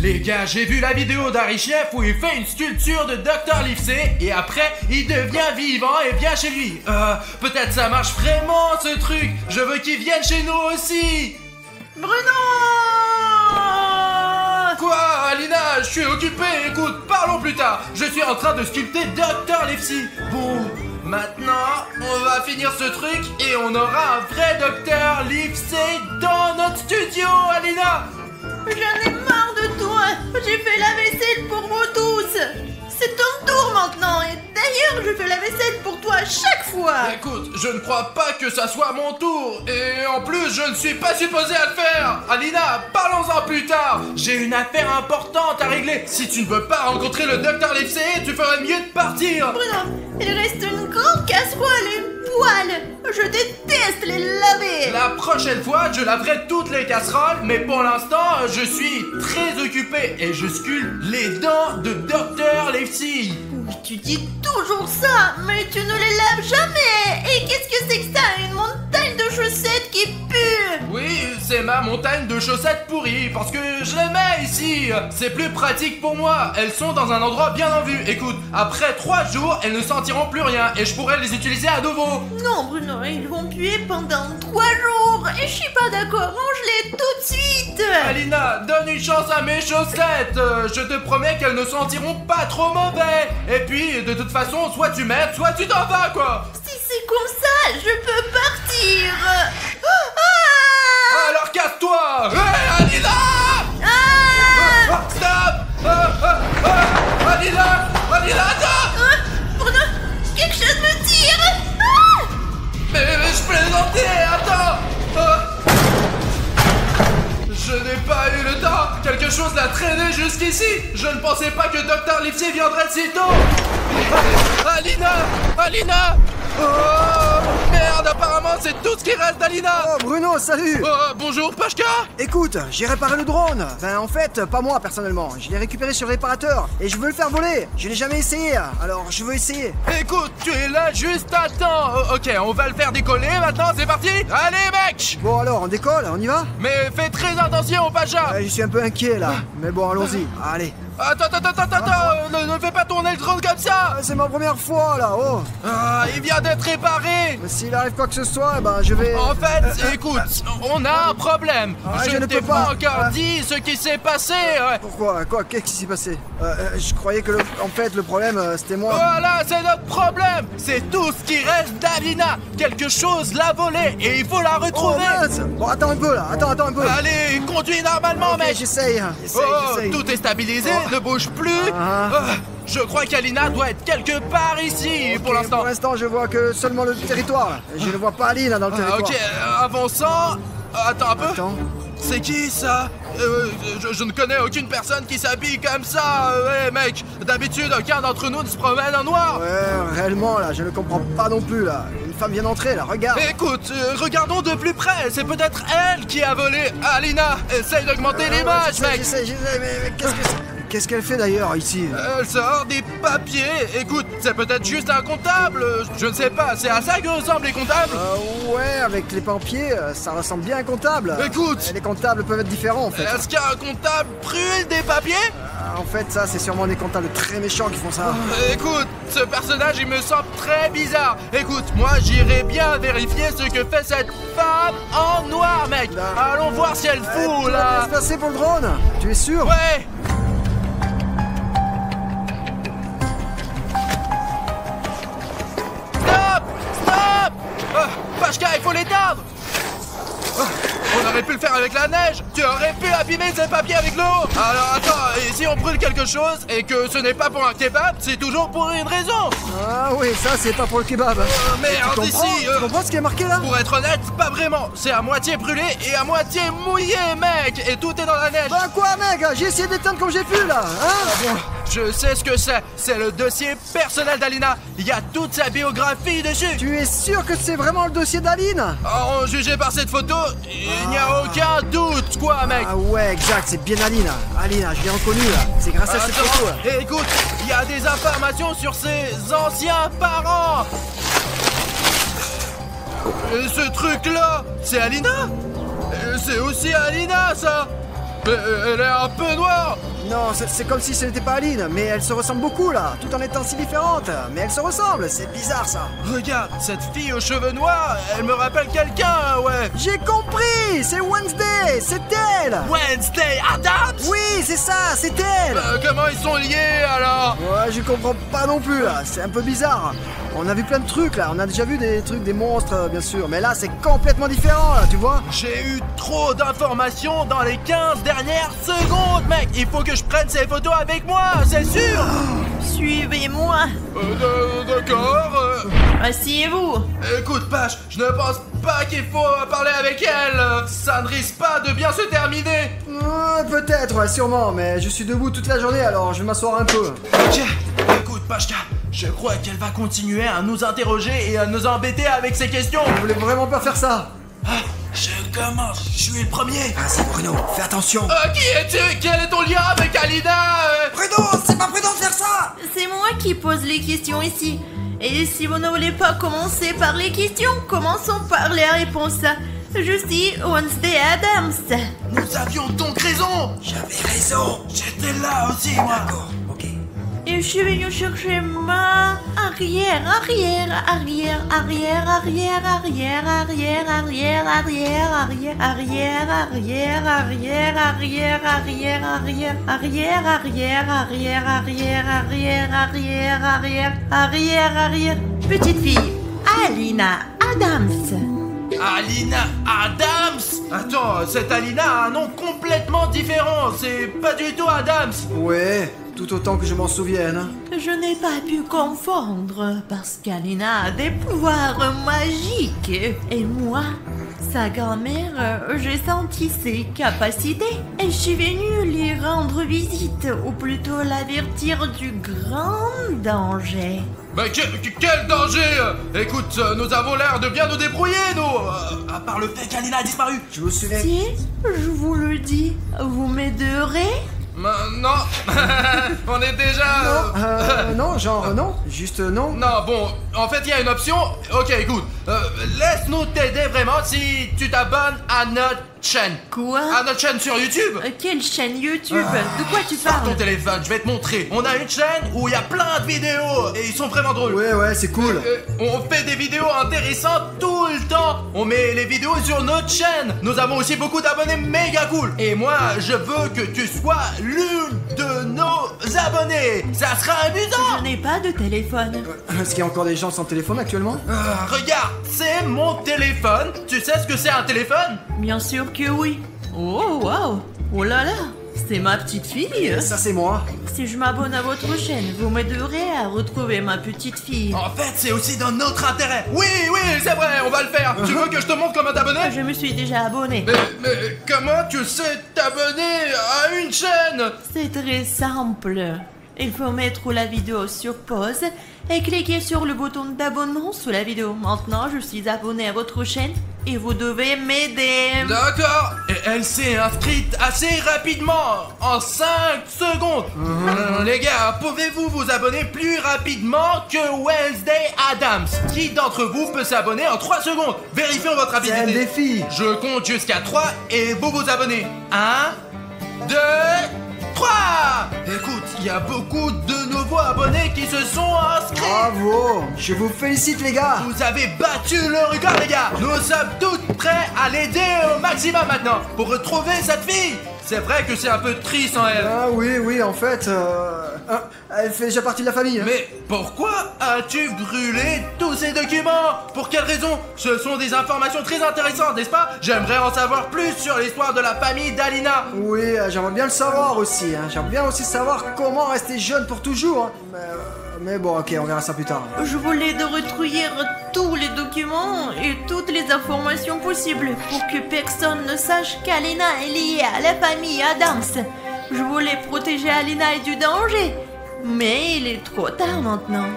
Les gars, j'ai vu la vidéo d'Harry Chef où il fait une sculpture de Dr. Livesey et après il devient vivant et vient chez lui. Peut-être ça marche vraiment ce truc. Je veux qu'il vienne chez nous aussi. Bruno! Quoi, Alina? Je suis occupé. Écoute, parlons plus tard. Je suis en train de sculpter Dr. Livesey. Bon, maintenant, on va finir ce truc et on aura un vrai Dr. Livesey dans notre studio, Alina. J'en ai marre de toi. J'ai fait la vaisselle pour vous tous. C'est ton tour maintenant. Et d'ailleurs, je fais la vaisselle pour toi à chaque fois. Écoute, je ne crois pas que ça soit mon tour. Et en plus, je ne suis pas supposé à le faire. Alina, parlons-en plus tard. J'ai une affaire importante à régler. Si tu ne veux pas rencontrer le Dr. Livesey, tu ferais mieux de partir. Bruno, il reste une grande casserole et une poêle. Je déteste les laver. La prochaine fois, je laverai toutes les casseroles, mais pour l'instant, je suis très occupé et je sculpte les dents de Dr. Livesey. Oui, tu dis toujours ça, mais tu ne les laves jamais. Et qu'est-ce que c'est que ça? Une montagne de chaussettes qui pue. Oui, c'est ma montagne de chaussettes pourries, parce que je les mets ici. C'est plus pratique pour moi. Elles sont dans un endroit bien en vue. Écoute, après 3 jours, elles ne sentiront plus rien et je pourrai les utiliser à nouveau. Non, Bruno, ils vont puer pendant 3 jours. Et je suis pas d'accord, range-les tout de suite. Alina, donne une chance à mes chaussettes. Je te promets qu'elles ne sentiront pas trop mauvais. Et puis, de toute façon, soit tu m'aides, soit tu t'en vas, quoi. Si c'est comme ça, je peux partir. Alors casse-toi. Hey, Alina! Stop! Alina! Alina, attends! Bruno, quelque chose me tire. Mais je plaisantais, attends! Je n'ai pas eu le temps. Quelque chose l'a traîné jusqu'ici. Je ne pensais pas que Dr. Livesey viendrait si tôt. Alina! Alina! Oh merde, apparemment c'est tout ce qui reste d'Alina. Oh Bruno, salut. Bonjour Pashka. Écoute, j'ai réparé le drone. Ben en fait, pas moi personnellement. Je l'ai récupéré sur le réparateur et je veux le faire voler. Je l'ai jamais essayé, alors je veux essayer. Écoute, tu es là juste à temps. Ok, on va le faire décoller maintenant, c'est parti. Allez mec. Bon alors, on décolle, on y va? Mais fais très attention Pasha. Je suis un peu inquiet là. Mais bon, allons-y. Allez. Attends, ne fais pas tourner le drone comme ça. C'est ma première fois là, oh. Il vient d'être réparé. Mais s'il arrive quoi que ce soit, ben je vais... En fait, écoute, on a un problème. Je ne t'ai pas encore dit ce qui s'est passé. Pourquoi? Quoi? Qu'est-ce qui s'est passé? Je croyais que en fait le problème c'était moi. Voilà, c'est notre problème. C'est tout ce qui reste d'Alina. Quelque chose l'a volée et il faut la retrouver. Oh mince. Bon, attends un peu là, attends un peu. Allez, conduis normalement, mec. J'essaye. Tout est stabilisé, ne bouge plus. Je crois qu'Alina doit être quelque part ici pour l'instant. Pour l'instant, je vois que seulement le territoire. Je ne vois pas Alina dans le territoire. Ok, avançant. Attends un peu. Attends. C'est qui ça? Je ne connais aucune personne qui s'habille comme ça. Ouais, mec, d'habitude, aucun d'entre nous ne se promène en noir. Ouais, réellement, là, je ne comprends pas non plus, là. Une femme vient d'entrer, là, regarde. Écoute, regardons de plus près. C'est peut-être elle qui a volé. Alina, essaye d'augmenter l'image, mec. J'essaie, mais qu'est-ce que c'est? Qu'est-ce qu'elle fait d'ailleurs ici? Elle sort des papiers. Écoute, c'est peut-être juste un comptable. Je ne sais pas, c'est à ça que ressemblent les comptables. Ouais, avec les papiers, ça ressemble bien à un comptable. Écoute, les comptables peuvent être différents en fait. Est-ce qu'un comptable brûle des papiers? En fait, ça, c'est sûrement des comptables très méchants qui font ça. Écoute, ce personnage, il me semble très bizarre. Écoute, moi, j'irai bien vérifier ce que fait cette femme en noir, mec. Là. Allons voir si elle fout, là. Ça va bien se passer pour le drone? Tu es sûr? Ouais. Pashka, il faut l'éteindre. On aurait pu le faire avec la neige. Tu aurais pu abîmer ces papiers avec l'eau. Alors attends, et si on brûle quelque chose et que ce n'est pas pour un kebab, c'est toujours pour une raison. Ah oui, ça c'est pas pour le kebab. Merde, ici. Tu comprends ce qui est marqué là? Pour être honnête, pas vraiment. C'est à moitié brûlé et à moitié mouillé, mec. Et tout est dans la neige. Bah quoi, mec? J'ai essayé d'éteindre comme j'ai pu là, hein? Je sais ce que c'est. C'est le dossier personnel d'Alina. Il y a toute sa biographie dessus. Tu es sûr que c'est vraiment le dossier d'Aline? En jugé par cette photo, il n'y a aucun doute, quoi, mec. Ah ouais, exact, c'est bien Alina. Alina, je l'ai reconnue là. C'est grâce à cette photo. Et écoute, il y a des informations sur ses anciens parents. Ce truc-là, c'est Alina? C'est aussi Alina, ça. Mais elle est un peu noire. Non, c'est comme si ce n'était pas Aline, mais elles se ressemblent beaucoup là, tout en étant si différentes. Mais elles se ressemblent, c'est bizarre ça. Regarde, cette fille aux cheveux noirs, elle me rappelle quelqu'un, ouais. J'ai compris, c'est Wednesday, c'est elle. Wednesday Addams. Oui, c'est ça, c'est elle. Comment ils sont liés alors? Ouais, je comprends pas non plus là, c'est un peu bizarre. On a vu plein de trucs là, on a déjà vu des trucs, des monstres bien sûr, mais là c'est complètement différent là, tu vois. J'ai eu trop d'informations dans les 15 dernières secondes, mec. Il faut que je prenne ces photos avec moi, c'est sûr. Suivez-moi. D'accord. Asseyez-vous. Écoute, Pache, je ne pense pas qu'il faut parler avec elle. Ça ne risque pas de bien se terminer. Peut-être, ouais, sûrement, mais je suis debout toute la journée alors je vais m'asseoir un peu. Ok, écoute, Pachka, je crois qu'elle va continuer à nous interroger et à nous embêter avec ses questions. Vous voulez vraiment pas faire ça? Je commence, je suis le premier. Vas-y Bruno, fais attention. Qui es-tu? Quel est ton lien avec Alina? Bruno, c'est pas prudent de faire ça. C'est moi qui pose les questions ici. Et si vous ne voulez pas commencer par les questions, commençons par les réponses. Je suis Wednesday Addams. Nous avions donc raison. J'avais raison. J'étais là aussi, moi. D'accord, ok. Et je suis venue chercher ma arrière. Petite fille, Alina Addams. Alina Addams? Attends, cette Alina a un nom complètement différent. C'est pas du tout Addams. Ouais, tout autant que je m'en souvienne. Je n'ai pas pu confondre parce qu'Alina a des pouvoirs magiques. Et moi, sa grand-mère, j'ai senti ses capacités. Et je suis venue lui rendre visite, ou plutôt l'avertir du grand danger. Mais quel danger! Écoute, nous avons l'air de bien nous débrouiller, nous! À part le fait qu'Alina a disparu. Je me souviens. Si, je vous le dis, vous m'aiderez? Non, on est déjà... Non, genre non, juste non. Non, bon, en fait, il y a une option. Ok, écoute, laisse-nous t'aider vraiment si tu t'abonnes à notre chaîne. Quoi? À notre chaîne sur YouTube. Quelle chaîne YouTube? De quoi tu Sors ton parles? téléphone, je vais te montrer. On a une chaîne où il y a plein de vidéos et ils sont vraiment drôles. Ouais, c'est cool. On fait des vidéos intéressantes tout le temps. On met les vidéos sur notre chaîne. Nous avons aussi beaucoup d'abonnés méga cool. Et moi, je veux que tu sois l'une de nos abonnés. Ça sera amusant. Je n'ai pas de téléphone. Est-ce qu'il y a encore des gens sans téléphone actuellement? Regarde, c'est mon téléphone. Tu sais ce que c'est un téléphone? Bien sûr que oui. Oh, waouh. Oh là là, c'est ma petite fille. Ça c'est moi. Si je m'abonne à votre chaîne, vous m'aiderez à retrouver ma petite fille. En fait, c'est aussi dans notre intérêt. Oui, c'est vrai, on va le faire. Tu veux que je te montre comment t'abonner? Je me suis déjà abonnée. Mais comment tu sais t'abonner à une chaîne? C'est très simple. Il faut mettre la vidéo sur pause et cliquer sur le bouton d'abonnement sous la vidéo. Maintenant, je suis abonnée à votre chaîne et vous devez m'aider. D'accord. Et elle s'est inscrite assez rapidement, en 5 secondes. Les gars, pouvez-vous vous abonner plus rapidement que Wednesday Addams? Qui d'entre vous peut s'abonner en 3 secondes? Vérifions votre C'est un rapidité. défi. Je compte jusqu'à 3 et vous vous abonnez. 1, 2, 3. Écoute, il y a beaucoup de nouveaux abonnés qui se sont inscrits. Bravo. Je vous félicite les gars. Vous avez battu le record, les gars. Nous sommes tous prêts à l'aider au maximum maintenant pour retrouver cette fille. C'est vrai que c'est un peu triste en elle. Ah oui, en fait, elle fait déjà partie de la famille. Mais pourquoi as-tu brûlé tous ces documents? Pour quelle raison? Ce sont des informations très intéressantes, n'est-ce pas? J'aimerais en savoir plus sur l'histoire de la famille d'Alina. Oui, j'aimerais bien le savoir aussi. J'aimerais bien aussi savoir comment rester jeune pour toujours. Mais bon, ok, on verra ça plus tard. Je voulais de retrouver tous les documents et toutes les informations possibles pour que personne ne sache qu'Alina est liée à la famille Addams. Je voulais protéger Alina du danger, mais il est trop tard maintenant.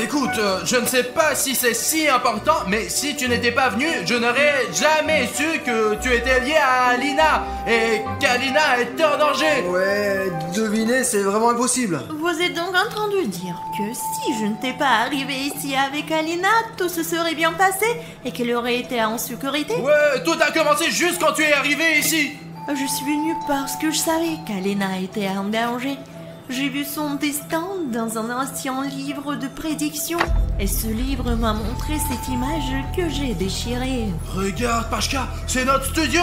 Écoute, je ne sais pas si c'est si important, mais si tu n'étais pas venu, je n'aurais jamais su que tu étais lié à Alina et qu'Alina était en danger. Ouais, deviner, c'est vraiment impossible. Vous êtes donc en train de dire que si je n'étais pas arrivé ici avec Alina, tout se serait bien passé et qu'elle aurait été en sécurité? Ouais, tout a commencé juste quand tu es arrivé ici. Je suis venue parce que je savais qu'Alena était en danger. J'ai vu son destin dans un ancien livre de prédiction. Et ce livre m'a montré cette image que j'ai déchirée. Regarde, Pashka, c'est notre studio.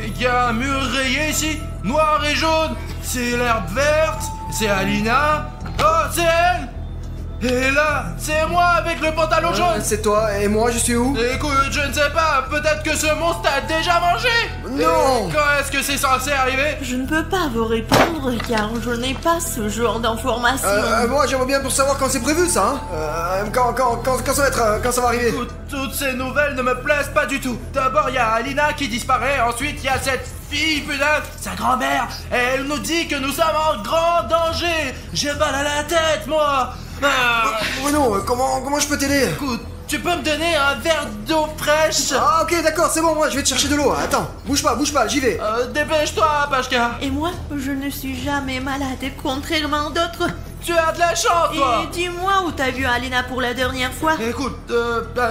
Il y a un mur rayé ici, noir et jaune. C'est l'herbe verte, c'est Alina. Oh, c'est elle. Et là, c'est moi avec le pantalon jaune. C'est toi, et moi je suis où? Écoute, je ne sais pas, peut-être que ce monstre t'a déjà mangé. Non. Et quand est-ce que c'est censé arriver? Je ne peux pas vous répondre car je n'ai pas ce genre d'informations. Moi j'aimerais bien pour savoir quand c'est prévu ça, hein. Quand ça va être, quand ça va arriver. Écoute, toutes ces nouvelles ne me plaisent pas du tout. D'abord, il y a Alina qui disparaît, ensuite il y a cette fille, putain, sa grand-mère. Elle nous dit que nous sommes en grand danger. J'ai mal à la tête, moi. Bruno, comment je peux t'aider? Écoute, tu peux me donner un verre d'eau fraîche? Ah ok d'accord, c'est bon, moi je vais te chercher de l'eau. Attends, bouge pas, j'y vais. Dépêche-toi, Pashka. Et moi, je ne suis jamais malade, contrairement à d'autres. Tu as de la chance, toi. Et dis-moi où t'as vu Alena pour la dernière fois. Écoute,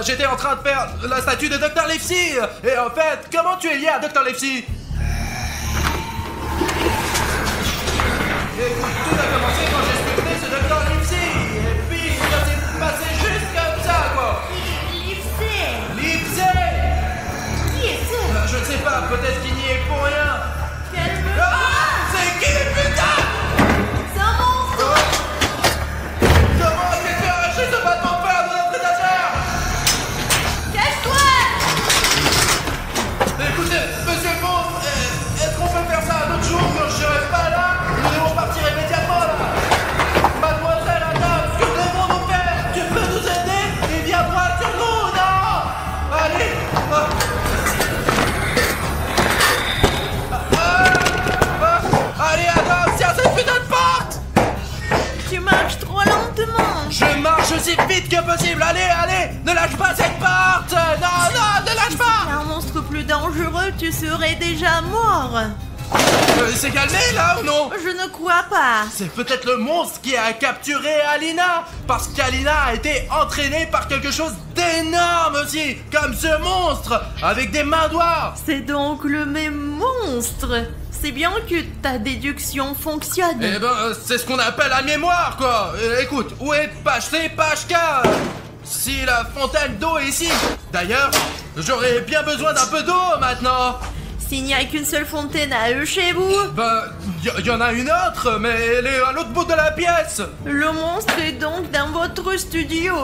j'étais en train de faire la statue de Dr. Livesey. Et en fait, comment tu es lié à Dr. Livesey? Écoute, tout a commencé quand j'ai sculpté ce Dr. Livesey. Et puis, ça s'est passé juste comme ça, quoi. Livesey. Livesey. Qui est ce? Je ne sais pas, peut-être qu'il n'y est pour rien. Calme-toi. Ah, c'est qui, putain? C'est un monstre. Comment est-ce que tu as arraché ce bâton de fer de notre étagère? Cache-toi. Écoutez, monsieur le monstre, est-ce qu'on peut faire ça un autre jour quand je serai pas là? Nous devons partir immédiatement là. Mademoiselle, madame, que devons-nous faire? Tu peux nous aider? Et viens voir sur nous, non? Allez. Allez, attends, tiens cette putain de porte. Tu marches trop lentement. Je marche aussi vite que possible. Allez, ne lâche pas cette porte. Non, ne lâche pas. Un monstre plus dangereux, tu serais déjà mort. Il s'est calmé là ou non? Je ne crois pas. C'est peut-être le monstre qui a capturé Alina, parce qu'Alina a été entraînée par quelque chose d'énorme aussi, comme ce monstre, avec des mains noires. C'est donc le même monstre. C'est bien que ta déduction fonctionne. Eh ben, c'est ce qu'on appelle la mémoire, quoi. Écoute, où est Pashka? Si la fontaine d'eau est ici. D'ailleurs, j'aurais bien besoin d'un peu d'eau maintenant. S'il n'y a qu'une seule fontaine à eux chez vous, Ben, y en a une autre, mais elle est à l'autre bout de la pièce. le monstre est donc dans votre studio.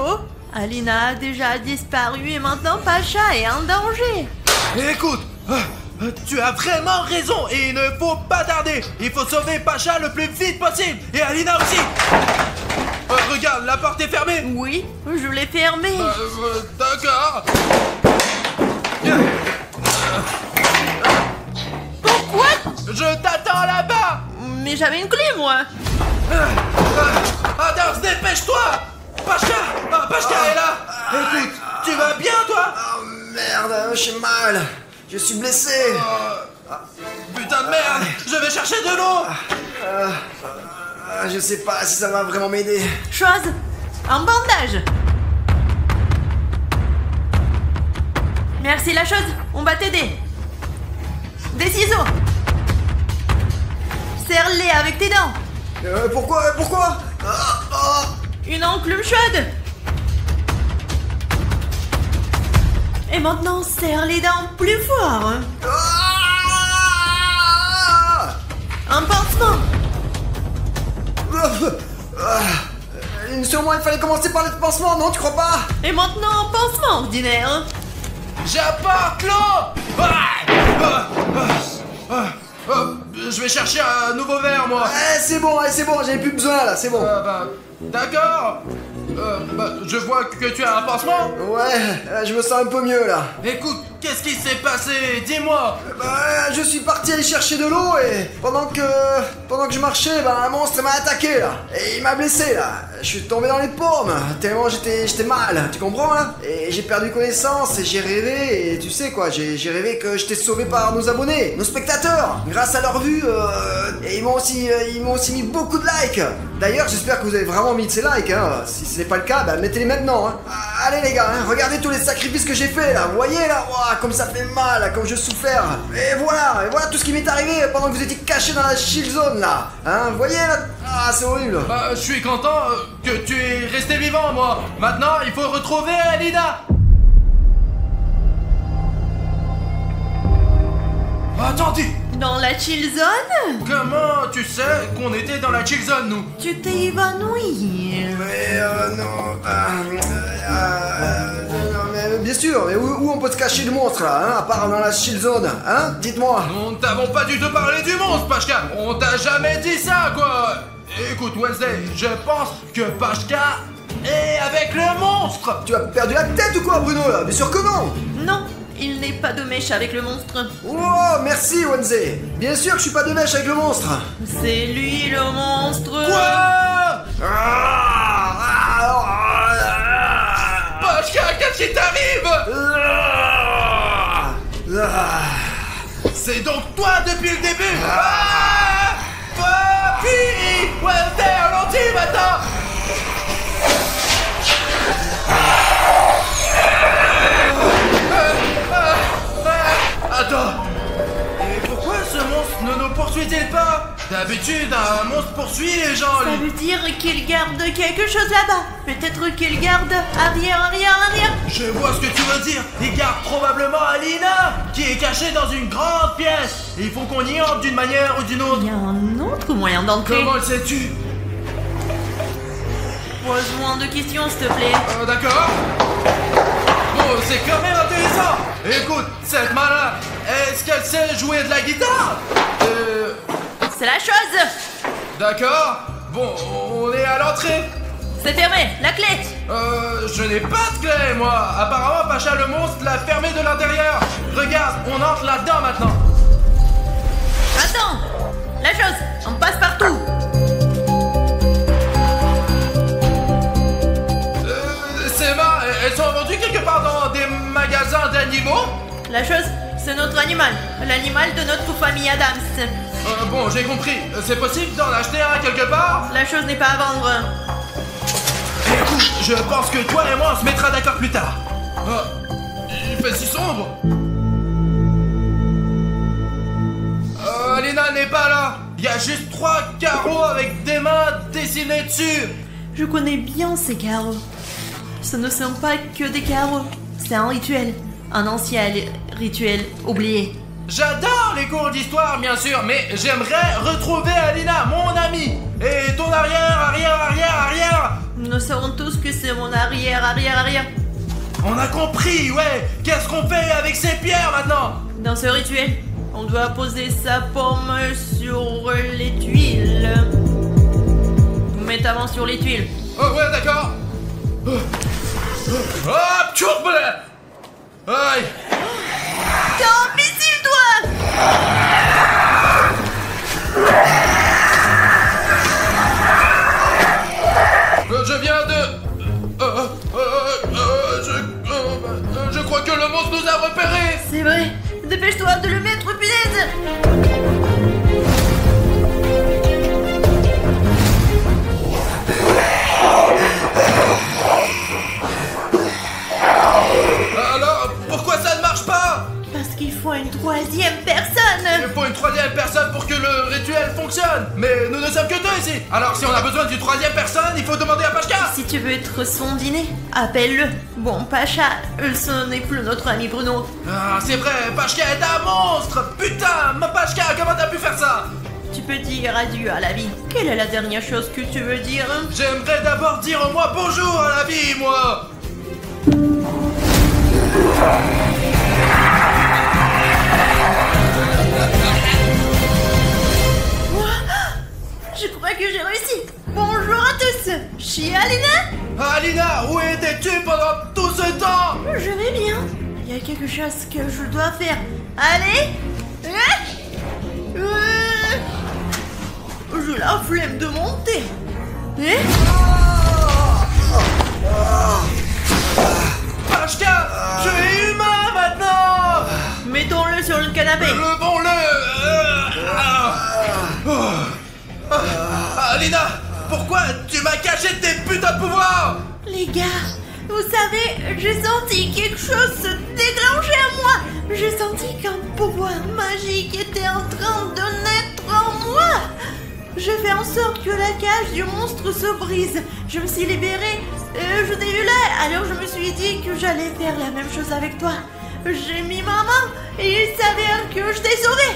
Alina a déjà disparu et maintenant Pacha est en danger. Écoute, tu as vraiment raison et il ne faut pas tarder. Il faut sauver Pacha le plus vite possible et Alina aussi. Regarde, la porte est fermée. Oui, je l'ai fermée. D'accord. Pourquoi? Je t'attends là-bas. Mais j'avais une clé, moi. Attends, dépêche-toi. Pashka est là. Écoute, tu vas bien, toi? Oh merde, j'ai mal. Je suis blessé. Putain de merde. Je vais chercher de l'eau. Je sais pas si ça va vraiment m'aider. Chose, un bandage. Merci la chose, on va t'aider. Des ciseaux. Serre-les avec tes dents. Pourquoi Une enclume chaude. Et maintenant, serre les dents plus fort. Un pansement. Sûrement il fallait commencer par le pansement, non, tu crois pas? Et maintenant, un pansement ordinaire. J'apporte l'eau. Je vais chercher un nouveau verre, moi. C'est bon, j'avais plus besoin là, c'est bon. D'accord. Je vois que tu as un pansement. Ouais, je me sens un peu mieux là. Écoute, qu'est-ce qui s'est passé? Dis-moi. Je suis parti aller chercher de l'eau et pendant que je marchais, un monstre m'a attaqué là. Et il m'a blessé là. Je suis tombé dans les pommes, tellement j'étais mal, tu comprends hein? Et j'ai perdu connaissance et j'ai rêvé, et tu sais quoi, j'ai rêvé que j'étais sauvé par nos abonnés, nos spectateurs. Grâce à leur vue, et ils m'ont aussi mis beaucoup de likes. D'ailleurs, j'espère que vous avez vraiment mis de ces likes, hein. Si ce n'est pas le cas, mettez-les maintenant, hein. Allez les gars, hein, regardez tous les sacrifices que j'ai fait là, vous voyez là, Ah, comme ça fait mal, comme je souffert. Et voilà tout ce qui m'est arrivé pendant que vous étiez cachés dans la shield zone là. Hein, vous voyez là? Ah, c'est horrible. Bah, je suis content que tu es resté vivant, moi. Maintenant, il faut retrouver Alina. Attendez, Dans la chill zone? comment tu sais qu'on était dans la chill zone, nous? Tu t'es évanoui. Mais non. Non, mais bien sûr, mais où on peut se cacher du monstre là, hein, à part dans la shield zone, hein? Dites-moi. Nous ne t'avons pas du tout parlé du monstre, Pashka. On t'a jamais dit ça, quoi. Écoute, Wednesday, je pense que Pashka est avec le monstre. Tu as perdu la tête ou quoi, Bruno là? Bien sûr que non. Non, il n'est pas de mèche avec le monstre. Oh, merci Wednesday. Bien sûr que je suis pas de mèche avec le monstre. C'est lui le monstre. Quoi? Pashka, qu'est-ce qui t'arrive? C'est donc toi depuis le début. Papi! Wednesday, ralentis maintenant. Attends. Et pourquoi ce monstre ne nous poursuit-il pas? D'habitude, un monstre poursuit les gens, Ça lui. veut dire qu'il garde quelque chose là-bas. Peut-être qu'il garde arrière. Je vois ce que tu veux dire. Il garde probablement Alina, qui est cachée dans une grande pièce. Et il faut qu'on y entre d'une manière ou d'une autre. Il y a un autre moyen d'entrer. Comment le sais-tu? Pose-moi de questions, s'il te plaît. D'accord. Bon, c'est quand même intéressant. Écoute, cette malin, est-ce qu'elle sait jouer de la guitare? C'est la chose. D'accord. Bon, on est à l'entrée. C'est fermé. La clé. Je n'ai pas de clé, moi. Apparemment, Pacha le monstre l'a fermé de l'intérieur. Regarde, on entre là-dedans maintenant. Attends. La chose. On passe partout. Ces mains, elles sont vendues quelque part dans des magasins d'animaux? La chose, c'est notre animal. L'animal de notre famille Adams. Bon, j'ai compris. C'est possible d'en acheter un quelque part? La chose n'est pas à vendre. Écoute, je pense que toi et moi on se mettra d'accord plus tard. Il fait si sombre. Alina n'est pas là. Il y a juste 3 carreaux avec des mains dessinées dessus. Je connais bien ces carreaux. Ce ne sont pas que des carreaux. C'est un rituel. Un ancien rituel oublié. J'adore les cours d'histoire, bien sûr, mais j'aimerais retrouver Alina, mon amie. Et ton arrière. Nous savons tous que c'est mon arrière. On a compris, ouais. Qu'est-ce qu'on fait avec ces pierres maintenant? Dans ce rituel, on doit poser sa paume sur les tuiles. Mets ta main sur les tuiles. Oh ouais, d'accord. Hop, tchourblé. Aïe. T'es imbécile, toi! Je viens de... Je crois que le monstre nous a repérés. C'est vrai. Dépêche-toi de le mettre, punaise! Alors, pourquoi ça ne marche pas? Parce qu'il faut une troisième personne! Il faut une troisième personne pour que le rituel fonctionne. Mais nous ne sommes que 2 ici. Alors si on a besoin d'une troisième personne, il faut demander à Pashka. Si tu veux être son dîner, appelle-le. Bon, Pacha, ce n'est plus notre ami Bruno. Ah, c'est vrai, Pashka est un monstre. Putain, ma Pashka, comment t'as pu faire ça? Tu peux dire adieu à la vie. Quelle est la dernière chose que tu veux dire? J'aimerais d'abord dire au moins bonjour à la vie, moi. Je crois que j'ai réussi. Bonjour à tous. Je suis Alina. Alina, où étais-tu pendant tout ce temps? Je vais bien. Il y a quelque chose que je dois faire. Allez. J'ai la flemme de monter. Pashka, tu es humain maintenant. Mettons-le sur le canapé. Levons-le. Alina, pourquoi tu m'as caché tes putains de pouvoirs? Les gars, Vous savez, j'ai senti quelque chose se déclencher à moi. J'ai senti qu'un pouvoir magique était en train de naître en moi. Je fais en sorte que la cage du monstre se brise. Je me suis libérée, je t'ai vu là, alors je me suis dit que j'allais faire la même chose avec toi. J'ai mis ma main et il s'avère que je t'ai sauvé.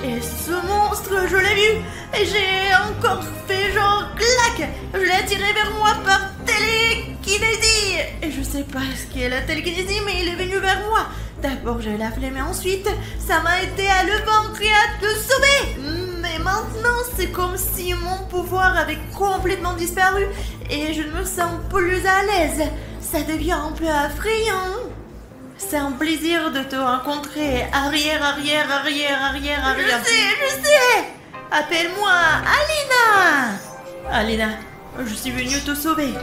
Et ce monstre, je l'ai vu, et j'ai encore fait genre clac. Je l'ai attiré vers moi par télékinésie. Et je sais pas ce qu'est la télékinésie, mais il est venu vers moi. D'abord j'ai la flemme et ensuite, ça m'a aidé à le vaincre et à te sauver. Mais maintenant, c'est comme si mon pouvoir avait complètement disparu et je ne me sens plus à l'aise. Ça devient un peu effrayant. C'est un plaisir de te rencontrer. Arrière. Je sais. Appelle-moi Alina. Alina, je suis venue te sauver.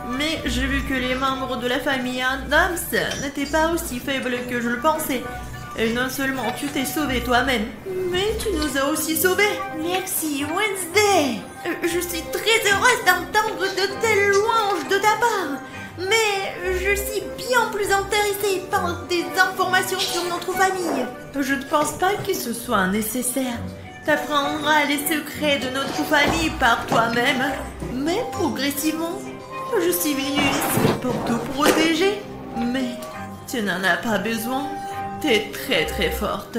Mais j'ai vu que les membres de la famille Adams n'étaient pas aussi faibles que je le pensais. Et non seulement tu t'es sauvé toi-même, mais tu nous as aussi sauvés. Merci Wednesday. Je suis très heureuse d'entendre de telles louanges de ta part. Mais je suis bien plus intéressée par des informations sur notre famille. Je ne pense pas que ce soit nécessaire. T'apprendras les secrets de notre famille par toi-même. Mais progressivement, je suis venue ici pour te protéger. Mais tu n'en as pas besoin. T'es très forte.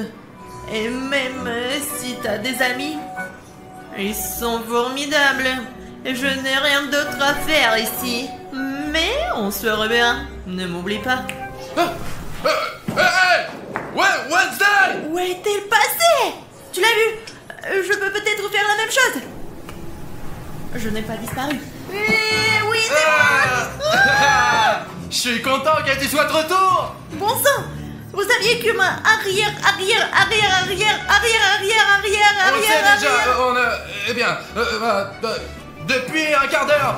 Et même si t'as des amis, ils sont formidables. Et je n'ai rien d'autre à faire ici. Mais on se reverra. Ne m'oublie pas. Hey! Ouais, Wednesday! Où est-elle passée? Tu l'as vu? Je peux peut-être faire la même chose. Je n'ai pas disparu. Oui, c'est moi. Je suis content que tu sois de retour. Bon sang! Vous saviez que ma arrière. On sait déjà, eh bien, depuis un quart d'heure.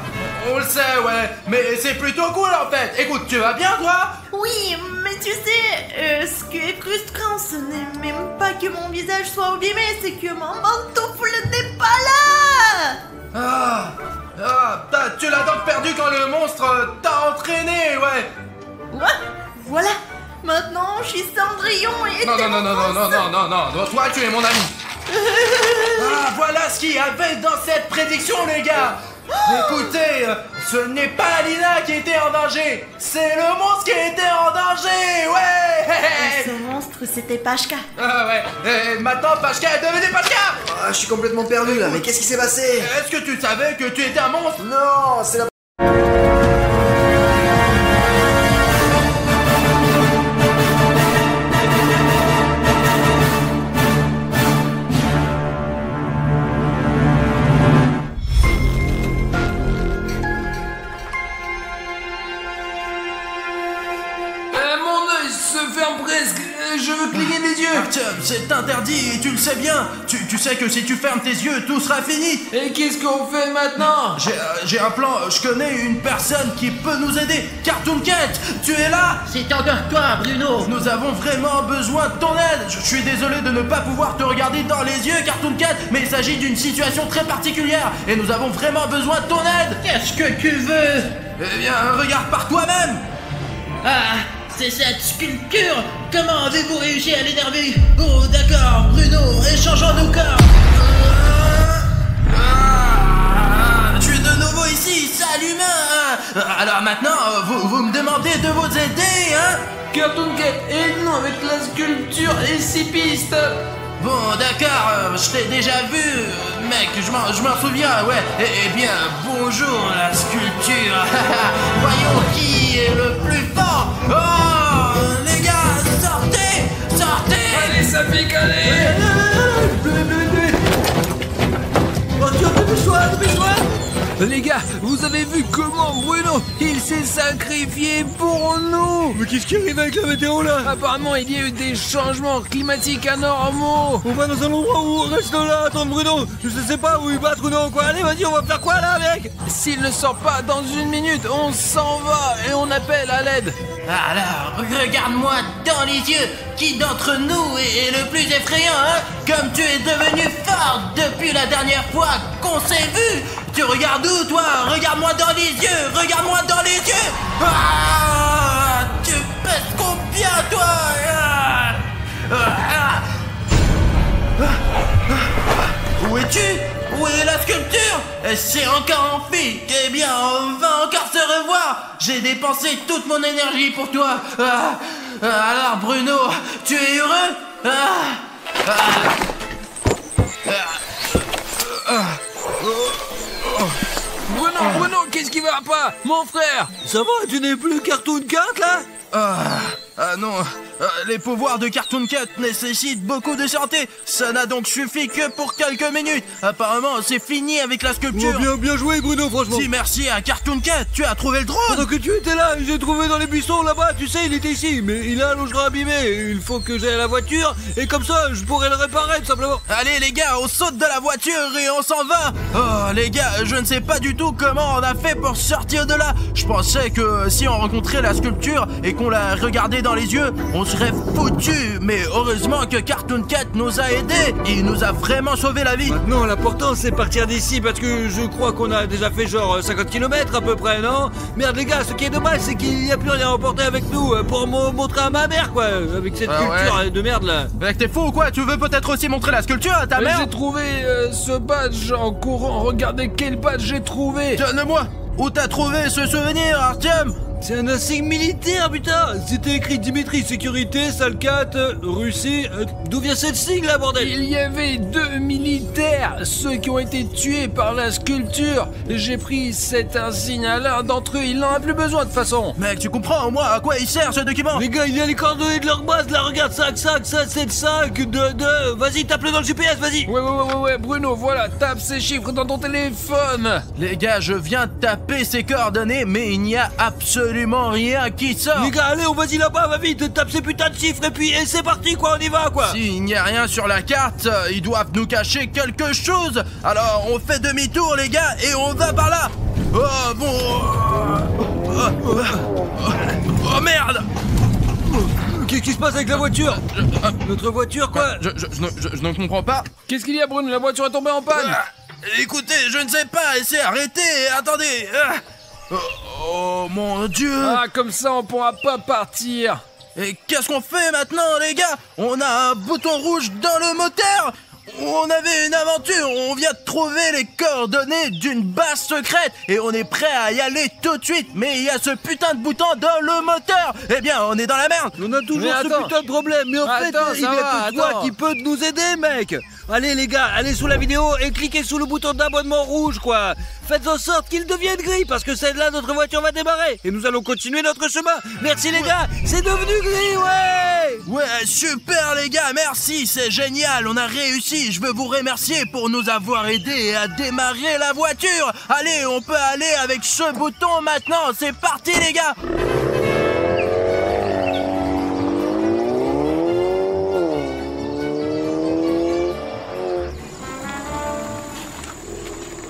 On le sait, ouais. Mais c'est plutôt cool en fait. Écoute, tu vas bien toi? Oui, mais tu sais, ce qui est frustrant, ce n'est même pas que mon visage soit abîmé, c'est que mon pantoufle n'est pas là. Tu l'as donc perdu quand le monstre t'a entraîné, ouais. Ouais, voilà. Maintenant, je suis Cendrillon et... Non, toi tu es mon ami. Voilà ce qu'il y avait dans cette prédiction, les gars. Écoutez, ce n'est pas Alina qui était en danger, c'est le monstre qui était en danger, ouais. Ce monstre, c'était Pashka. Ouais, et maintenant Pashka est devenue Pashka. Je suis complètement perdu là, mais qu'est-ce qui s'est passé? Est-ce que tu savais que tu étais un monstre? Non, c'est la... Je veux cligner des yeux. C'est interdit, tu le sais bien. Tu sais que si tu fermes tes yeux, tout sera fini. Et qu'est-ce qu'on fait maintenant? J'ai un plan, je connais une personne qui peut nous aider. Cartoon Cat, tu es là? C'est encore toi, Bruno. Nous avons vraiment besoin de ton aide. Je suis désolé de ne pas pouvoir te regarder dans les yeux, Cartoon Cat, mais il s'agit d'une situation très particulière et nous avons vraiment besoin de ton aide. Qu'est-ce que tu veux? Eh bien, regarde par toi-même. Ah, c'est cette sculpture. Comment avez-vous réussi à l'énerver? Oh, d'accord, Bruno, échangeons nos corps. Je suis de nouveau ici, salut humain. Alors maintenant, vous me demandez de vous aider, hein? Cartoon Cat, aide-nous avec la sculpture et 6 pistes. Bon, d'accord, je t'ai déjà vu, mec, je m'en souviens, ouais. Eh bien, bonjour la sculpture. Voyons qui est le plus fort. Oh, les gars, sortez. Allez, ça pique, allez. Oh, dépêche-toi. Les gars, vous avez vu comment Bruno, il s'est sacrifié pour nous. Mais qu'est-ce qui arrive avec la météo là? Apparemment, il y a eu des changements climatiques anormaux. On va dans un endroit où on reste là, attends Bruno. Je sais pas où il battre ou non quoi. Allez, vas-y, on va faire quoi là, mec? S'il ne sort pas dans 1 minute, on s'en va et on appelle à l'aide. Alors, regarde-moi dans les yeux. qui d'entre nous est le plus effrayant, hein? Comme tu es devenu forte depuis la dernière fois qu'on s'est vu. Tu regardes où, toi? Regarde-moi dans les yeux, regarde-moi dans les yeux. Ah, tu pèses combien, toi? Où es-tu? Où est la sculpture? C'est encore en fille. Eh bien, on va encore se revoir. J'ai dépensé toute mon énergie pour toi. Alors, Bruno, tu es heureux? Bruno, qu'est-ce qui va pas? Mon frère, Ça va, tu n'es plus Cartoon Cat là? Non, les pouvoirs de Cartoon Cat nécessitent beaucoup de santé. Ça n'a donc suffi que pour quelques minutes. Apparemment, c'est fini avec la sculpture. Bien joué Bruno, franchement. Si merci à Cartoon Cat, tu as trouvé le drone. Pendant que tu étais là, j'ai trouvé dans les buissons là-bas, tu sais, il était ici, mais il a un longeron abîmé. Il faut que j'aille à la voiture, et comme ça, je pourrais le réparer tout simplement. Allez les gars, on saute de la voiture et on s'en va. Oh les gars, je ne sais pas du tout comment on a fait pour sortir de là. Je pensais que si on rencontrait la sculpture et qu'on la regardait dans les yeux, on serait foutu. Mais heureusement que Cartoon Cat nous a aidés. Il nous a vraiment sauvé la vie. Maintenant, l'important c'est partir d'ici parce que je crois qu'on a déjà fait genre 50 km à peu près, non? Merde les gars, ce qui est dommage c'est qu'il n'y a plus rien à emporter avec nous pour montrer à ma mère quoi, avec cette culture de merde là. Mec, t'es fou ou quoi? Tu veux peut-être aussi montrer la sculpture à ta mère? j'ai trouvé ce badge en courant. Regardez quel badge j'ai trouvé. Donne-le-moi. Où t'as trouvé ce souvenir, Artyom? C'est un insigne militaire, putain! C'était écrit Dimitri, sécurité, salle 4, Russie. D'où vient cette sigle là, bordel? Il y avait 2 militaires, ceux qui ont été tués par la sculpture. J'ai pris cet insigne à l'un d'entre eux, il n'en a plus besoin de toute façon. Mec, tu comprends au moins à quoi il sert ce document? Les gars, il y a les coordonnées de leur base, là, regarde, 5, 7, 5, 2, vas-y, tape-le dans le GPS, vas-y! Ouais, Bruno, voilà, tape ces chiffres dans ton téléphone. Les gars, je viens de taper ces coordonnées, mais il n'y a absolument rien qui sort. Les gars, allez, on va-y là-bas, va vite, tape ces putains de chiffres et c'est parti quoi, on y va quoi. S'il n'y a rien sur la carte, ils doivent nous cacher quelque chose. Alors on fait demi-tour les gars et on va par là. Oh bon. Oh merde. Qu'est-ce qui se passe avec la voiture? Notre voiture quoi? Je ne comprends pas. Qu'est-ce qu'il y a Bruno? La voiture est tombée en panne. Écoutez, je ne sais pas, essayez, arrêtez, attendez. Oh mon Dieu. Comme ça on pourra pas partir. Et qu'est-ce qu'on fait maintenant les gars? On a un bouton rouge dans le moteur. On avait une aventure, on vient de trouver les coordonnées d'une base secrète et on est prêt à y aller tout de suite, mais il y a ce putain de bouton dans le moteur. Eh bien, on est dans la merde. On a toujours ce putain de problème, mais en fait, il y a que toi qui peut nous aider, mec. Allez les gars, allez sous la vidéo et cliquez sous le bouton d'abonnement rouge, quoi. Faites en sorte qu'il devienne gris, parce que c'est là notre voiture va démarrer et nous allons continuer notre chemin. Merci les gars, c'est devenu gris, ouais. Ouais, super les gars, merci, c'est génial, on a réussi. Je veux vous remercier pour nous avoir aidés à démarrer la voiture. Allez, on peut aller avec ce bouton maintenant, c'est parti les gars.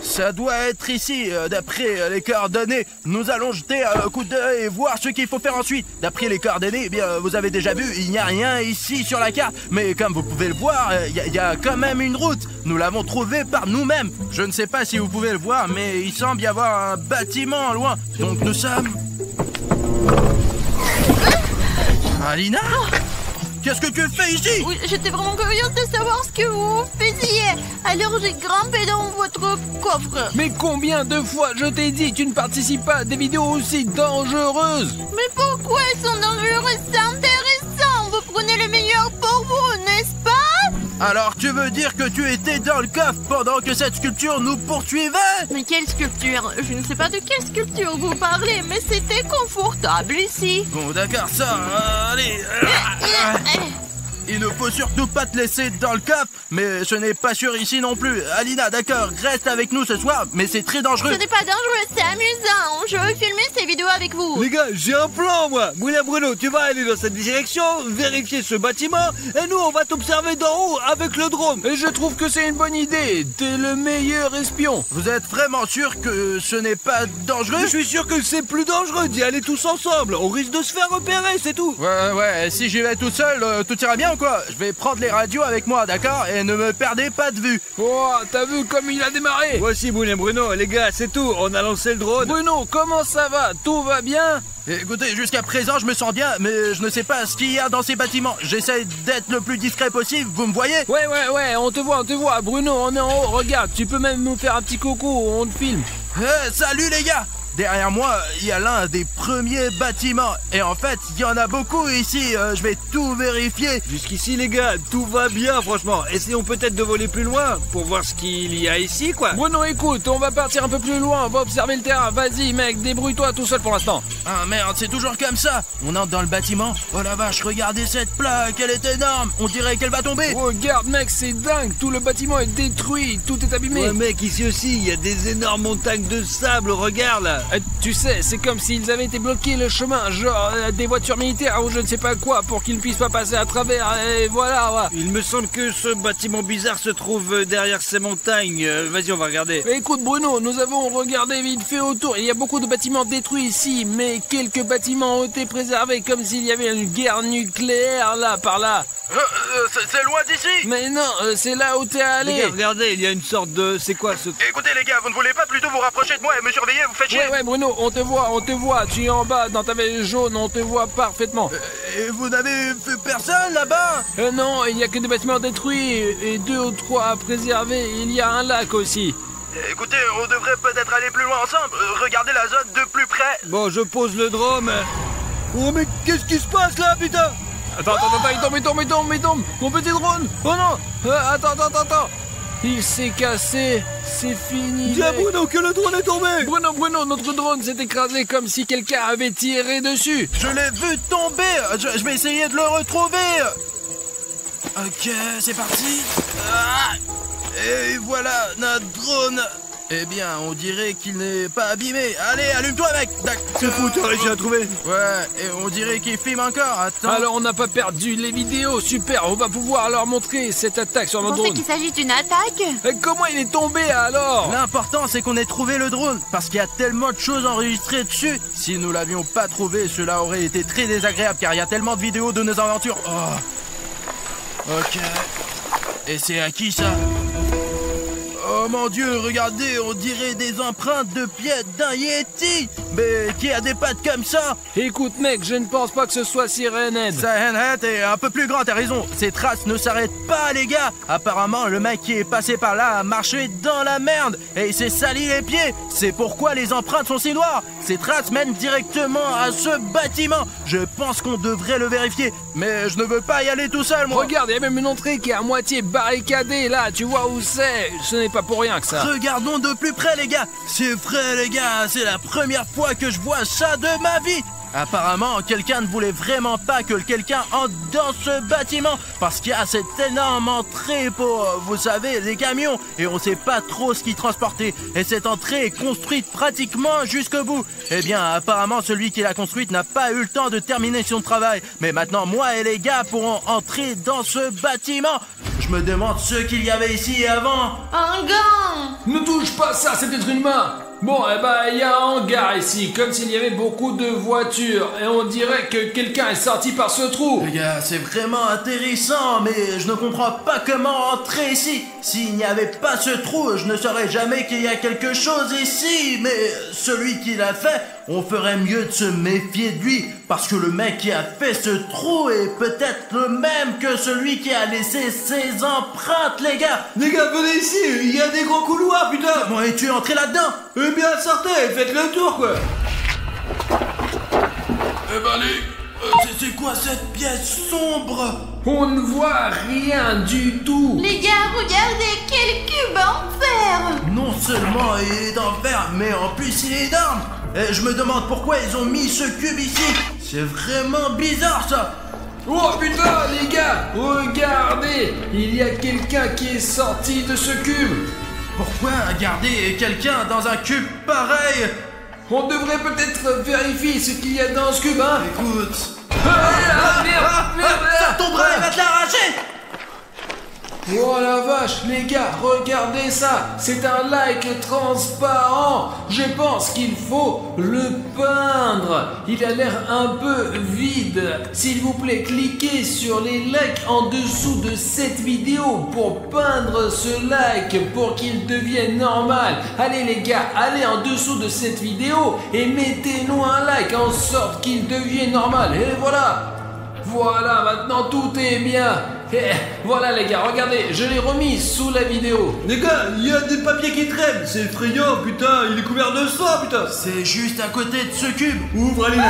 Ça doit être ici, d'après les coordonnées. Nous allons jeter un coup d'œil et voir ce qu'il faut faire ensuite. D'après les coordonnées, eh bien, vous avez déjà vu, il n'y a rien ici sur la carte. Mais comme vous pouvez le voir, il y a quand même une route. Nous l'avons trouvée par nous-mêmes. Je ne sais pas si vous pouvez le voir, mais il semble y avoir un bâtiment loin. Donc nous sommes... Alina ? Qu'est-ce que tu fais ici? Oui, j'étais vraiment curieuse de savoir ce que vous faisiez. Alors j'ai grimpé dans votre coffre. Mais combien de fois je t'ai dit, tu ne participes pas à des vidéos aussi dangereuses? Mais pourquoi elles sont dangereuses? C'est intéressant. Vous prenez le meilleur pour vous, n'est-ce pas? Alors tu veux dire que tu étais dans le coffre pendant que cette sculpture nous poursuivait? Mais quelle sculpture? Je ne sais pas de quelle sculpture vous parlez, mais c'était confortable ici. Bon d'accord, ça, allez. il ne faut surtout pas te laisser dans le coffre, mais ce n'est pas sûr ici non plus. Alina, d'accord, reste avec nous ce soir, mais c'est très dangereux. Ce n'est pas dangereux, c'est amusant. Je veux filmer ces vidéos avec vous. Les gars, j'ai un plan, moi. Moulin Bruno, tu vas aller dans cette direction, vérifier ce bâtiment, et nous, on va t'observer d'en haut avec le drone. Et je trouve que c'est une bonne idée. T'es le meilleur espion. Vous êtes vraiment sûr que ce n'est pas dangereux? Je suis sûr que c'est plus dangereux d'y aller tous ensemble. On risque de se faire repérer, c'est tout. Ouais, si j'y vais tout seul, tout ira bien ou quoi? Je vais prendre les radios avec moi, d'accord? Et ne me perdez pas de vue. Oh, t'as vu comme il a démarré? Voici Moulin Bruno, les gars, c'est tout. On a lancé le drone. Bruno, comment ça va? Tout va bien? Écoutez, jusqu'à présent, je me sens bien, mais je ne sais pas ce qu'il y a dans ces bâtiments. J'essaie d'être le plus discret possible, vous me voyez? Ouais, on te voit. Bruno, on est en haut, regarde, tu peux même nous faire un petit coucou, on te filme. Salut les gars! Derrière moi, il y a l'un des premiers bâtiments. Et en fait, il y en a beaucoup ici. Je vais tout vérifier. Jusqu'ici, les gars, tout va bien, franchement. Essayons peut-être de voler plus loin pour voir ce qu'il y a ici, quoi. Bruno, écoute, on va partir un peu plus loin. On va observer le terrain. Vas-y, mec, débrouille-toi tout seul pour l'instant. Ah merde, c'est toujours comme ça. On entre dans le bâtiment. Oh la vache, regardez cette plaque. Elle est énorme. On dirait qu'elle va tomber. Regarde, mec, c'est dingue. Tout le bâtiment est détruit. Tout est abîmé. Ouais, mec, ici aussi, il y a des énormes montagnes de sable. Regarde, là. Tu sais, c'est comme s'ils avaient été bloqués le chemin, genre des voitures militaires ou je ne sais pas quoi, pour qu'ils ne puissent pas passer à travers, et voilà, ouais. Il me semble que ce bâtiment bizarre se trouve derrière ces montagnes. Vas-y, on va regarder. Écoute Bruno, nous avons regardé vite fait autour. Il y a beaucoup de bâtiments détruits ici, mais quelques bâtiments ont été préservés, comme s'il y avait une guerre nucléaire là, par là. C'est loin d'ici. Mais non, c'est là où t'es allé. Les gars, regardez, il y a une sorte de... C'est quoi ce... Écoutez les gars, vous ne voulez pas plutôt vous rapprocher de moi et me surveiller? Vous faites chier. Ouais Bruno, on te voit. Tu es en bas dans ta veste jaune, on te voit parfaitement. Et vous n'avez fait personne là-bas? Non, il n'y a que des bâtiments détruits et 2 ou 3 à préserver. Il y a un lac aussi. Écoutez, on devrait peut-être aller plus loin ensemble. Regardez la zone de plus près. Bon, je pose le drone. Oh mais qu'est-ce qui se passe là, putain? Attends, il tombe. Mon petit drone. Oh non. Attends. Il s'est cassé. C'est fini. Dis à Bruno que le drone est tombé. Bruno, notre drone s'est écrasé comme si quelqu'un avait tiré dessus. Je l'ai vu tomber. Je vais essayer de le retrouver. Ok, c'est parti. Et voilà, notre drone. Eh bien, on dirait qu'il n'est pas abîmé. Allez, allume-toi, mec. C'est fou, tu as réussi à trouver. Ouais, et on dirait qu'il filme encore. Attends. Alors, on n'a pas perdu les vidéos. Super, on va pouvoir leur montrer cette attaque sur notre Vous pensez drone. qu'il s'agit d'une attaque? Et comment il est tombé alors? L'important, c'est qu'on ait trouvé le drone. Parce qu'il y a tellement de choses enregistrées dessus. Si nous l'avions pas trouvé, cela aurait été très désagréable. Car il y a tellement de vidéos de nos aventures. Oh. Ok. Et c'est à qui ça? Oh mon Dieu, regardez, on dirait des empreintes de pieds d'un Yeti. Mais qui a des pattes comme ça? Écoute mec, je ne pense pas que ce soit Sirenhead. Sirenhead est un peu plus grand, t'as raison. Ces traces ne s'arrêtent pas, les gars. Apparemment, le mec qui est passé par là a marché dans la merde et il s'est sali les pieds. C'est pourquoi les empreintes sont si noires. Ces traces mènent directement à ce bâtiment. Je pense qu'on devrait le vérifier. Mais je ne veux pas y aller tout seul, moi. Regarde, il y a même une entrée qui est à moitié barricadée là, tu vois où c'est? Ce n'est pas pour rien que ça. Regardons de plus près, les gars. C'est vrai, les gars, c'est la première fois que je vois ça de ma vie. Apparemment, quelqu'un ne voulait vraiment pas que quelqu'un entre dans ce bâtiment parce qu'il y a cette énorme entrée pour, vous savez, les camions et on sait pas trop ce qu'ils transportaient. Et cette entrée est construite pratiquement jusqu'au bout. Eh bien, apparemment, celui qui l'a construite n'a pas eu le temps de terminer son travail. Mais maintenant, moi et les gars pourront entrer dans ce bâtiment. Je me demande ce qu'il y avait ici avant. Un gant! Ne touche pas ça, c'est peut-être une main. Bon, il y a un hangar ici, comme s'il y avait beaucoup de voitures, et on dirait que quelqu'un est sorti par ce trou. Les gars, c'est vraiment intéressant, mais je ne comprends pas comment entrer ici. S'il n'y avait pas ce trou, je ne saurais jamais qu'il y a quelque chose ici, mais celui qui l'a fait, on ferait mieux de se méfier de lui, parce que le mec qui a fait ce trou est peut-être le même que celui qui a laissé ses empreintes, les gars. Les gars, venez ici, il y a des gros couloirs, putain. Comment es-tu entré là-dedans? Eh bien, sortez, faites le tour, quoi. Eh ben, c'est quoi cette pièce sombre? On ne voit rien du tout. Les gars, regardez, quel cube en fer! Non seulement il est d'enfer, mais en plus il est énorme. Et je me demande pourquoi ils ont mis ce cube ici. C'est vraiment bizarre ça. Oh putain les gars, regardez, il y a quelqu'un qui est sorti de ce cube. Pourquoi garder quelqu'un dans un cube pareil? On devrait peut-être vérifier ce qu'il y a dans ce cube, hein. Écoute... Merde, ça tombera, il va te l'arracher! Oh la vache, les gars, regardez ça. C'est un like transparent. Je pense qu'il faut le peindre. Il a l'air un peu vide. S'il vous plaît, cliquez sur les likes en dessous de cette vidéo pour peindre ce like pour qu'il devienne normal. Allez les gars, allez en dessous de cette vidéo et mettez-nous un like en sorte qu'il devienne normal. Et voilà. Voilà, maintenant tout est bien. Et voilà les gars, regardez, je l'ai remis sous la vidéo. Les gars, il y a des papiers qui traînent, c'est effrayant, putain, il est couvert de sang, putain. C'est juste à côté de ce cube. Ouvre, Aline.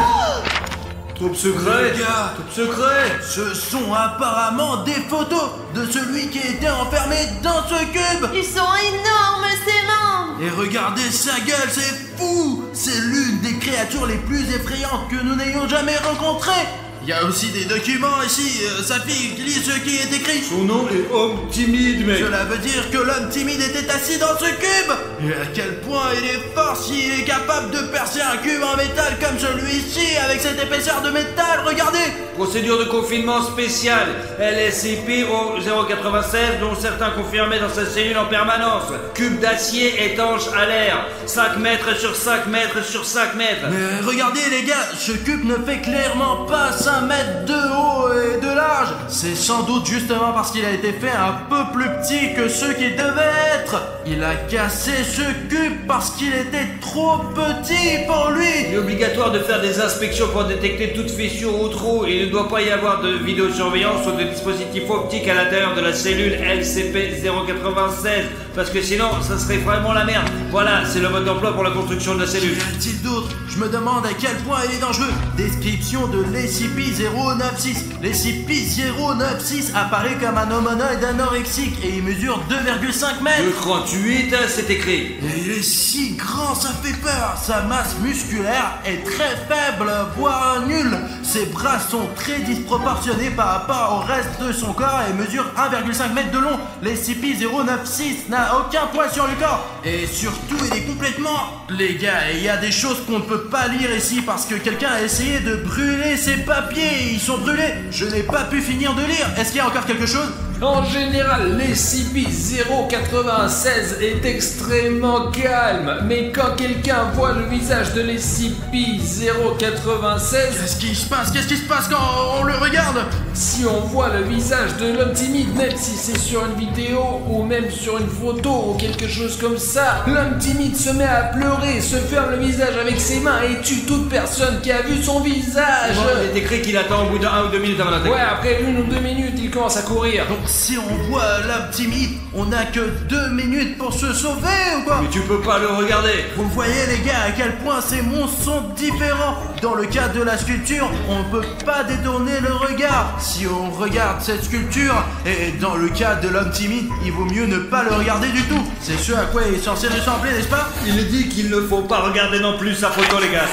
Top secret, Les gars, top secret. ce sont apparemment des photos de celui qui était enfermé dans ce cube. Ils sont énormes, ces membres. Et regardez sa gueule, c'est fou. C'est l'une des créatures les plus effrayantes que nous n'ayons jamais rencontrées. Il y a aussi des documents ici, sa fille lit ce qui est écrit. Son nom est Homme Timide, mec. Cela veut dire que l'homme timide était assis dans ce cube. Et à quel point il est fort s'il est capable de percer un cube en métal comme celui-ci avec cette épaisseur de métal, regardez. Procédure de confinement spéciale, LSCP au 096, dont certains confirmés dans sa cellule en permanence. Cube d'acier étanche à l'air, 5 mètres sur 5 mètres sur 5 mètres. Mais regardez les gars, ce cube ne fait clairement pas 5 mètres de haut et de large. C'est sans doute justement parce qu'il a été fait un peu plus petit que ce qu'il devait être. Il a cassé ce cube parce qu'il était trop petit pour lui. Il est obligatoire de faire des inspections pour détecter toute fissure ou trou. Il ne doit pas y avoir de vidéosurveillance ou de dispositif optique à l'intérieur de la cellule LCP 096, parce que sinon ça serait vraiment la merde. Voilà, c'est le mode d'emploi pour la construction de la cellule. Qu'y a-t-il d'autre? Je me demande à quel point il est dangereux. Description de l'SCP-096. L'SCP-096 apparaît comme un humanoïde anorexique et il mesure 2,5 mètres. Le 38, c'est écrit. Et il est si grand, ça fait peur. Sa masse musculaire est très faible, voire nulle. Ses bras sont très disproportionnés par rapport au reste de son corps et mesure 1,5 mètre de long. l'SCP-096 n'a aucun poids sur le corps. Et surtout, il est complètement... Les gars, il y a des choses qu'on ne peut pas lire ici parce que quelqu'un a essayé de brûler ses papiers. Ils sont brûlés. Je n'ai pas pu finir de lire. Est-ce qu'il y a encore quelque chose? En général, l'SCP-096 est extrêmement calme, mais quand quelqu'un voit le visage de l'SCP-096... Qu'est-ce qui se passe? Qu'est-ce qui se passe quand on le regarde? Si on voit le visage de l'homme timide, même si c'est sur une vidéo ou même sur une photo ou quelque chose comme ça, l'homme timide se met à pleurer, se ferme le visage avec ses mains et tue toute personne qui a vu son visage. Il est écrit qu'il attend au bout d'1 ou 2 minutes avant d'attaquer. Ouais, après 1 ou 2 minutes, il commence à courir. Donc si on voit l'homme timide, on n'a que 2 minutes pour se sauver ou quoi? Mais tu peux pas le regarder. Vous voyez les gars à quel point ces monstres sont différents. Dans le cas de la sculpture, on ne peut pas détourner le regard si on regarde cette sculpture. Et dans le cas de l'homme timide, il vaut mieux ne pas le regarder du tout. C'est ce à quoi il est censé ressembler, n'est-ce pas? Il est dit qu'il ne faut pas regarder non plus sa photo, les gars.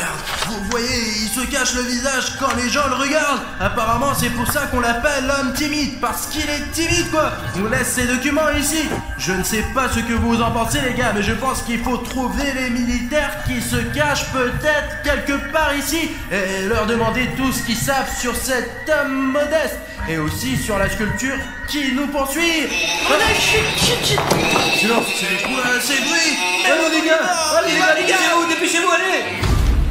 Vous voyez, il se cache le visage quand les gens le regardent. Apparemment, c'est pour ça qu'on l'appelle l'homme timide, parce qu'il est timide, quoi. On laisse ces documents ici. Je ne sais pas ce que vous en pensez, les gars, mais je pense qu'il faut trouver les militaires qui se cachent peut-être quelque part ici et leur demander tout ce qu'ils savent sur cet homme modeste et aussi sur la sculpture qui nous poursuit. Silence. C'est quoi ces bruits? Allez les gars, allez les gars, dépêchez-vous, allez.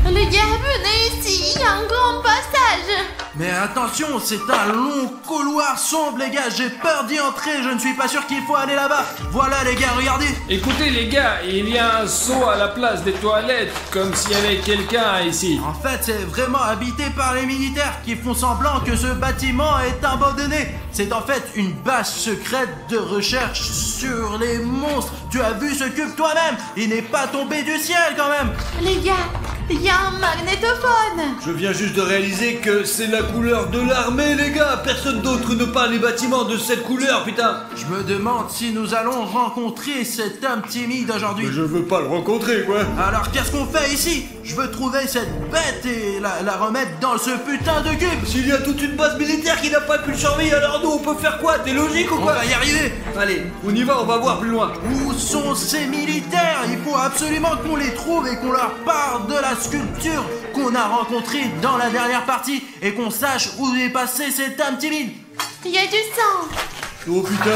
Les gars, venez ici, il y a un grand passage. Mais attention, c'est un long couloir sombre, les gars. J'ai peur d'y entrer. Je ne suis pas sûr qu'il faut aller là-bas. Voilà, les gars, regardez. Écoutez les gars, il y a un seau à la place des toilettes, comme s'il y avait quelqu'un ici. En fait, c'est vraiment habité par les militaires qui font semblant que ce bâtiment est abandonné. C'est en fait une base secrète de recherche sur les monstres. Tu as vu ce cube toi-même? Il n'est pas tombé du ciel quand même. Les gars, Il y a un magnétophone. Je viens juste de réaliser que c'est la couleur de l'armée, les gars. Personne d'autre ne peint les bâtiments de cette couleur, putain. Je me demande si nous allons rencontrer cet homme timide aujourd'hui. Je veux pas le rencontrer, quoi. Alors qu'est-ce qu'on fait ici? Je veux trouver cette bête et la remettre dans ce putain de cube. S'il y a toute une base militaire qui n'a pas pu le surveiller, alors nous on peut faire quoi? T'es logique ou On quoi? va y arriver. Allez, on y va, on va voir plus loin. Où sont ces militaires? Il faut absolument qu'on les trouve et qu'on leur parle de la sculpture qu'on a rencontrée dans la dernière partie et qu'on sache où est passé cet homme timide. Il y a du sang. Oh putain.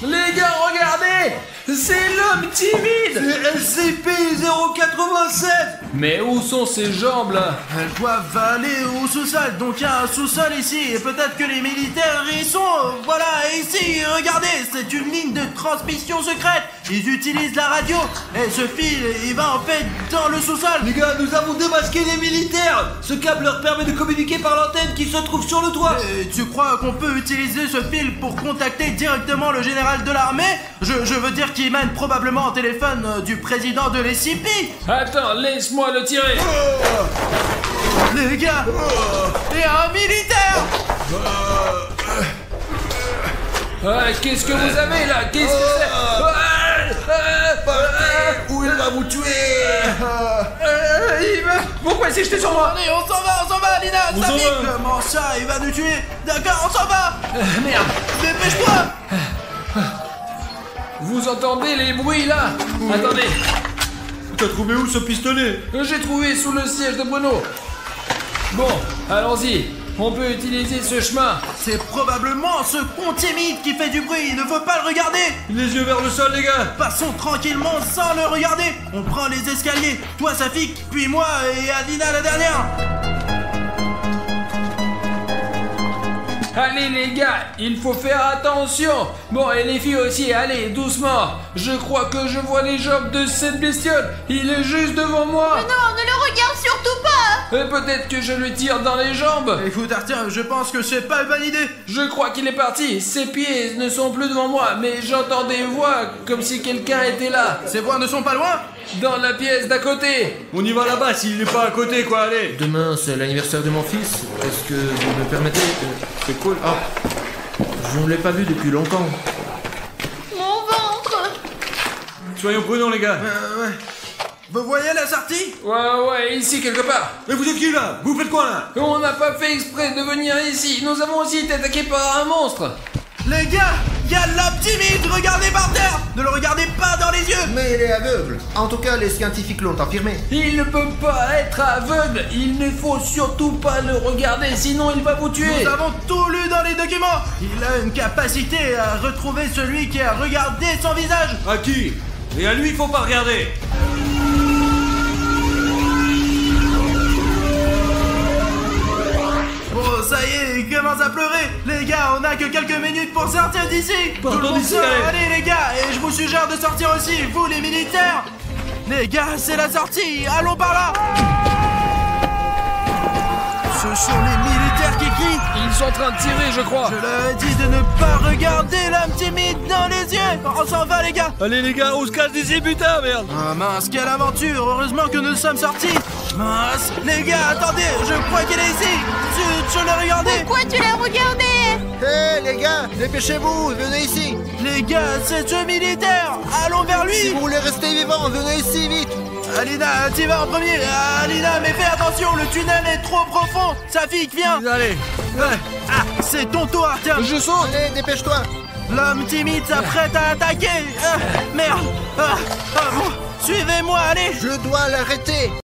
Les gars, regardez! C'est l'homme timide! C'est SCP-087. Mais où sont ses jambes là? Elles doivent aller au sous-sol, donc il y a un sous-sol ici, et peut-être que les militaires y sont. Voilà, et ici, regardez, c'est une ligne de transmission secrète. Ils utilisent la radio, et ce fil, il va en fait dans le sous-sol. Les gars, nous avons démasqué les militaires. Ce câble leur permet de communiquer par l'antenne qui se trouve sur le toit. Et tu crois qu'on peut utiliser ce fil pour contacter directement le général de l'armée? Je veux dire qu'il mène probablement au téléphone du président de l'SCP. Attends, laisse-moi le tirer! Les gars, et un militaire. Qu'est-ce que vous avez là? Qu'est-ce que c'est? Où il va vous tuer? Pourquoi il s'est jeté sur moi? Allez, on s'en va, Alina, On ça s'en pique. va. Comment ça, il va nous tuer? D'accord, on s'en va. Merde! Dépêche-toi. Vous entendez les bruits là? Attendez! T'as trouvé où ce pistolet? J'ai trouvé sous le siège de Bruno. Bon, allons-y. On peut utiliser ce chemin. C'est probablement ce con timide qui fait du bruit, il ne faut pas le regarder. Les yeux vers le sol, les gars. Passons tranquillement sans le regarder. On prend les escaliers, toi Safik, puis moi et Alina la dernière. Allez les gars, il faut faire attention. Bon, et les filles aussi, allez, doucement. Je crois que je vois les jambes de cette bestiole. Il est juste devant moi. Non, ne le regarde surtout pas. Et peut-être que je lui tire dans les jambes. Écoute Arthur, je pense que c'est pas une bonne idée. Je crois qu'il est parti. Ses pieds ne sont plus devant moi, mais j'entends des voix comme si quelqu'un était là. Ces voix ne sont pas loin. Dans la pièce d'à côté. On y va là-bas s'il n'est pas à côté, quoi, allez. Demain, c'est l'anniversaire de mon fils. Est-ce que vous me permettez C'est cool. Ah, je ne l'ai pas vu depuis longtemps. Mon ventre. Soyons prudents, les gars. Ouais. Vous voyez la sortie? Ouais, ici quelque part. Mais vous êtes qui, là? Vous faites quoi, là? On n'a pas fait exprès de venir ici. Nous avons aussi été attaqués par un monstre. Les gars, il y a l'homme timide, regardez par terre. Ne le regardez pas dans les yeux. Mais il est aveugle. En tout cas, les scientifiques l'ont affirmé. Il ne peut pas être aveugle. Il ne faut surtout pas le regarder, sinon il va vous tuer. Nous avons tout lu dans les documents. Il a une capacité à retrouver celui qui a regardé son visage. À qui? Et à lui, faut pas regarder. Bon, ça y est, il commence à pleurer. Les gars, on a que quelques minutes pour sortir d'ici. Tout le monde d'ici, sort. allez. Allez les gars, et je vous suggère de sortir aussi, vous les militaires. Les gars, c'est la sortie. Allons par là. Ce sont les militaires qui crient. Ils sont en train de tirer, je crois. Je leur ai dit de ne pas regarder l'homme timide dans les yeux. On s'en va les gars. Allez, les gars, on se casse d'ici, putain, merde. Ah mince, quelle aventure. Heureusement que nous sommes sortis. Mince, les gars, attendez, je crois qu'il est ici. Je l'ai regardé. Pourquoi tu l'as regardé? Hé les gars, dépêchez-vous, venez ici. Les gars, c'est ce militaire. Allons vers lui. Si vous voulez rester vivant, venez ici vite. Alina, tu vas en premier. Alina, mais fais attention, le tunnel est trop profond. Safik, viens. Allez. Ouais. Ah, c'est ton tour, Arthur. Je saute. Allez, dépêche-toi. L'homme timide s'apprête à attaquer. Merde. Bon, suivez-moi, allez. Je dois l'arrêter.